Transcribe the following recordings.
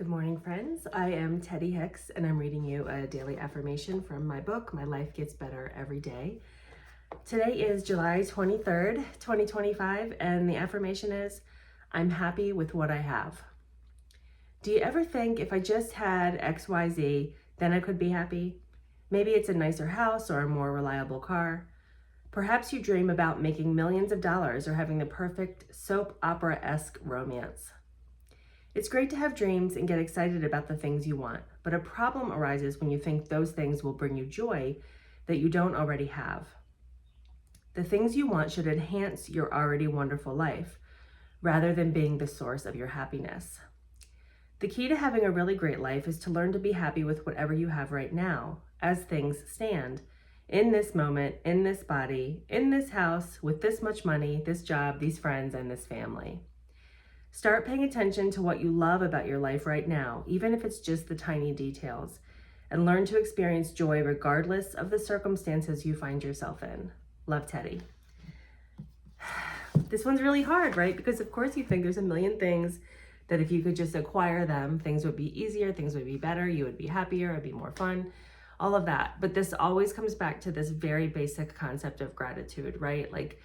Good morning, friends. I am Teddy Hicks, and I'm reading you a daily affirmation from my book, My Life Gets Better Every Day. Today is July 23rd, 2025, and the affirmation is, I'm happy with what I have. Do you ever think if I just had XYZ, then I could be happy? Maybe it's a nicer house or a more reliable car. Perhaps you dream about making millions of dollars or having the perfect soap opera-esque romance. It's great to have dreams and get excited about the things you want, but a problem arises when you think those things will bring you joy that you don't already have. The things you want should enhance your already wonderful life, rather than being the source of your happiness. The key to having a really great life is to learn to be happy with whatever you have right now, as things stand, in this moment, in this body, in this house, with this much money, this job, these friends, and this family. Start paying attention to what you love about your life right now, even if it's just the tiny details, and learn to experience joy regardless of the circumstances you find yourself in. Love, Teddy. This one's really hard, right? Because of course you think there's a million things that if you could just acquire them, things would be easier, things would be better, you would be happier, it'd be more fun, all of that. But this always comes back to this very basic concept of gratitude, right? Like,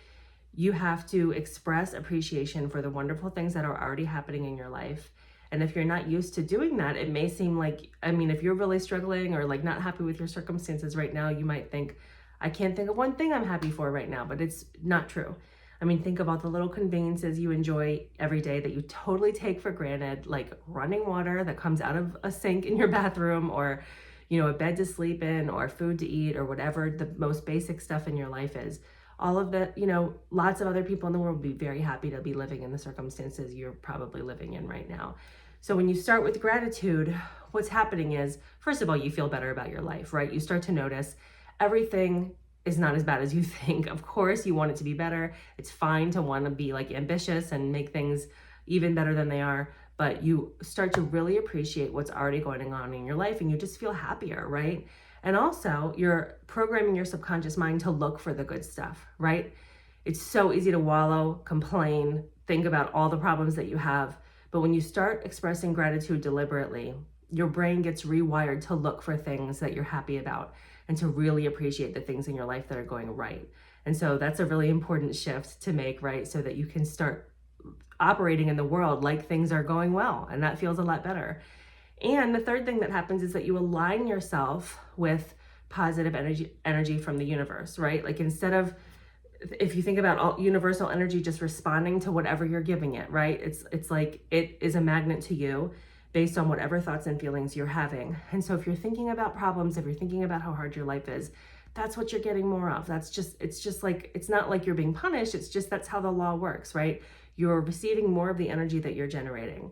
you have to express appreciation for the wonderful things that are already happening in your life. And if you're not used to doing that, it may seem like, if you're really struggling or like not happy with your circumstances right now, you might think, I can't think of one thing I'm happy for right now, but it's not true. Think of all the little conveniences you enjoy every day that you totally take for granted, like running water that comes out of a sink in your bathroom, or, a bed to sleep in, or food to eat, or whatever the most basic stuff in your life is. All of that, lots of other people in the world would be very happy to be living in the circumstances you're probably living in right now. So when you start with gratitude, what's happening is, first of all, you feel better about your life, right? You start to notice everything is not as bad as you think. Of course, you want it to be better. It's fine to want to be like ambitious and make things even better than they are, but you start to really appreciate what's already going on in your life and you just feel happier, right? And also, you're programming your subconscious mind to look for the good stuff, right? It's so easy to wallow, complain, think about all the problems that you have. But when you start expressing gratitude deliberately, your brain gets rewired to look for things that you're happy about and to really appreciate the things in your life that are going right. And so that's a really important shift to make, right? So that you can start operating in the world like things are going well, and that feels a lot better. And the third thing that happens is that you align yourself with positive energy from the universe, right? Like, instead of, if you think about all universal energy just responding to whatever you're giving it, right? It's like it is a magnet to you based on whatever thoughts and feelings you're having. And so if you're thinking about problems, if you're thinking about how hard your life is, that's what you're getting more of. It's just like, it's not like you're being punished. It's just, that's how the law works, right? You're receiving more of the energy that you're generating.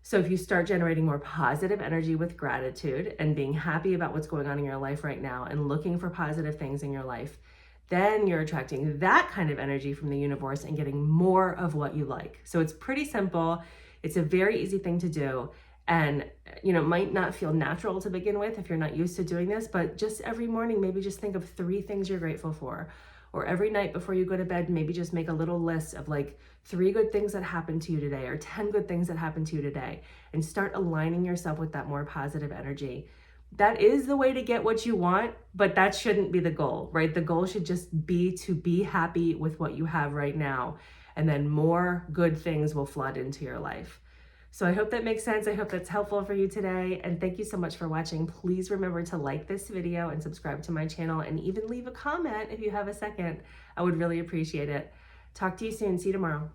So if you start generating more positive energy with gratitude and being happy about what's going on in your life right now and looking for positive things in your life, then you're attracting that kind of energy from the universe and getting more of what you like. So it's pretty simple. It's a very easy thing to do. And, it might not feel natural to begin with if you're not used to doing this, but just every morning, maybe just think of 3 things you're grateful for. Or every night before you go to bed, maybe just make a little list of like 3 good things that happened to you today, or 10 good things that happened to you today, and start aligning yourself with that more positive energy. That is the way to get what you want, but that shouldn't be the goal, right? The goal should just be to be happy with what you have right now, and then more good things will flood into your life. So I hope that makes sense. I hope that's helpful for you today. And thank you so much for watching. Please remember to like this video and subscribe to my channel, and even leave a comment if you have a second. I would really appreciate it. Talk to you soon. See you tomorrow.